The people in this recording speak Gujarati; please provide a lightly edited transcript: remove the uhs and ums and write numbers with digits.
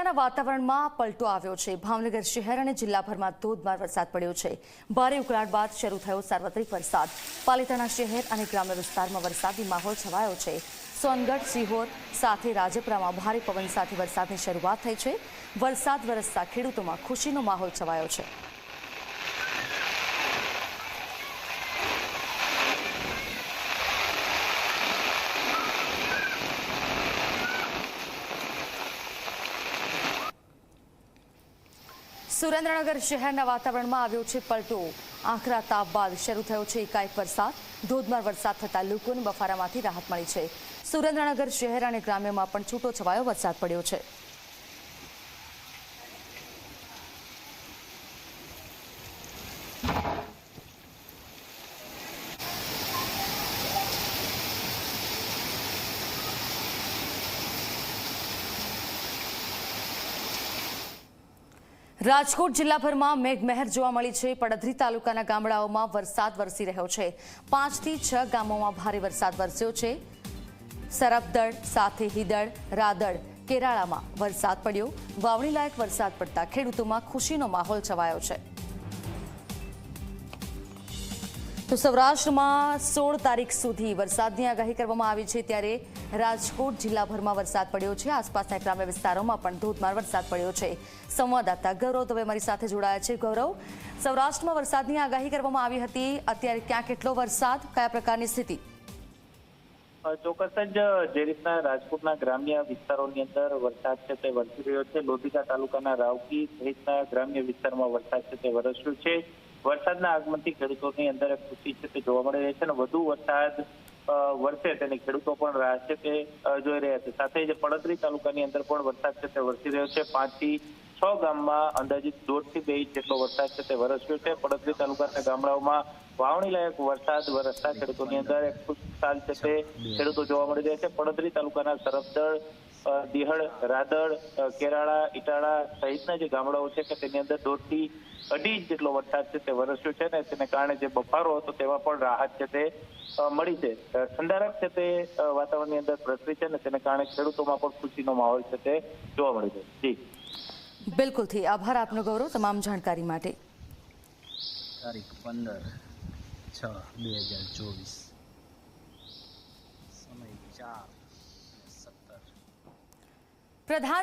જિલ્લાના વાતાવરણમાં પલટો આવ્યો છે। ભાવનગર શહેર અને જિલ્લાભરમાં ધોધમાર વરસાદ પડ્યો છે। ભારે ઉકળાટ બાદ શરૂ થયો સાર્વત્રિક વરસાદ। પાલિતાણા શહેર અને ગ્રામ્ય વિસ્તારમાં વરસાદી માહોલ છવાયો છે। સોનગઢ, સિહોર સાથે રાજપરામાં ભારે પવન સાથે વરસાદની શરૂઆત થઈ છે। વરસાદ વરસતા ખેડૂતોમાં ખુશીનો માહોલ છવાયો છે। સુરેન્દ્રનગર શહેરના વાતાવરણમાં આવ્યો છે પલટો। આકરા તાપ બાદ શરૂ થયો છે એકાએક વરસાદ। ધોધમાર વરસાદ થતાં લોકોને બફારામાંથી રાહત મળી છે। સુરેન્દ્રનગર શહેર અને ગ્રામ્યમાં પણ છૂટો છવાયો વરસાદ પડ્યો છે। રાજકોટ જિલ્લાભરમાં મેઘમહેર જોવા મળી છે। પડધરી તાલુકાના ગામડાઓમાં વરસાદ વરસી રહ્યો છે। 5 થી 6 ગામોમાં ભારે વરસાદ વરસ્યો છે। સરપદળ સાથે હિદળ, રાદળ, કેરાળામાં વરસાદ પડ્યો। વાવણી લાયક વરસાદ પડતા ખેડૂતોમાં ખુશીનો માહોલ છવાયો છે। તો સૌરાષ્ટ્રમાં 16 તારીખ સુધી વરસાદની આગાહી કરવામાં આવી છે, ત્યારે રાજકોટ જિલ્લાભરમાં વરસાદ પડ્યો છે। આસપાસના ગ્રામ્ય વિસ્તારોમાં પણ ધોધમાર વરસાદ પડ્યો છે। સંવાદદાતા ગૌરવ દવે મારી સાથે જોડાયા છે। ગૌરવ, સૌરાષ્ટ્રમાં વરસાદની આગાહી કરવામાં આવી હતી, અત્યારે ક્યાં કેટલો વરસાદ, કયા પ્રકારની સ્થિતિ? ચોક્કસ જ જે રીતના રાજકોટના ગ્રામ્ય વિસ્તારોની અંદર વરસાદ છે તે વરસી રહ્યો છે। લોધિકા તાલુકાના રાવકી સહિતના ગ્રામ્ય વિસ્તારમાં વરસાદ છે તે વરસ્યો છે। વરસાદના આગમનથી ખેડૂતોની અંદર ખુશી છે તે જોવા મળી રહી છે અને વધુ વરસાદ વરસે તેની ખેડૂતો પણ રાહ છે તે જોઈ રહ્યા છે। સાથે જ પડધરી તાલુકાની અંદર પણ વરસાદ છે તે વરસી રહ્યો છે। 5 થી 6 ગામમાં અંદાજિત 1.5 થી 2 ઇંચ જેટલો વરસાદ છે તે વરસ્યો છે। પડધરી તાલુકાના ગામડાઓમાં વાવણી લાયક વરસાદ વરસતા ખેડૂતોની અંદર એક ખુશહાલ છે તે ખેડૂતો જોવા મળી રહ્યા છે। પડધરી તાલુકાના સરપદળ, દિહળ, રાદળ, કેરાળા, ઇટાળા સહિતના જે ગામડાઓ છે કે તેની અંદર 1.5 થી 2.5 ઇંચ જેટલો વરસાદ છે તે વરસ્યો છે અને તેને કારણે જે બફારો હતો તેમાં પણ રાહત છે તે મળી છે। ઠંડારક છે તે વાતાવરણની અંદર પ્રસરી છે અને તેને કારણે ખેડૂતોમાં પણ ખુશીનો માહોલ છે તે જોવા મળી છે। જી બિલકુલથી આભાર આપનો ગૌરવ, તમામ જાણકારી માટે। તારીખ 15/6/2024, સમય 4:17। પ્રધાન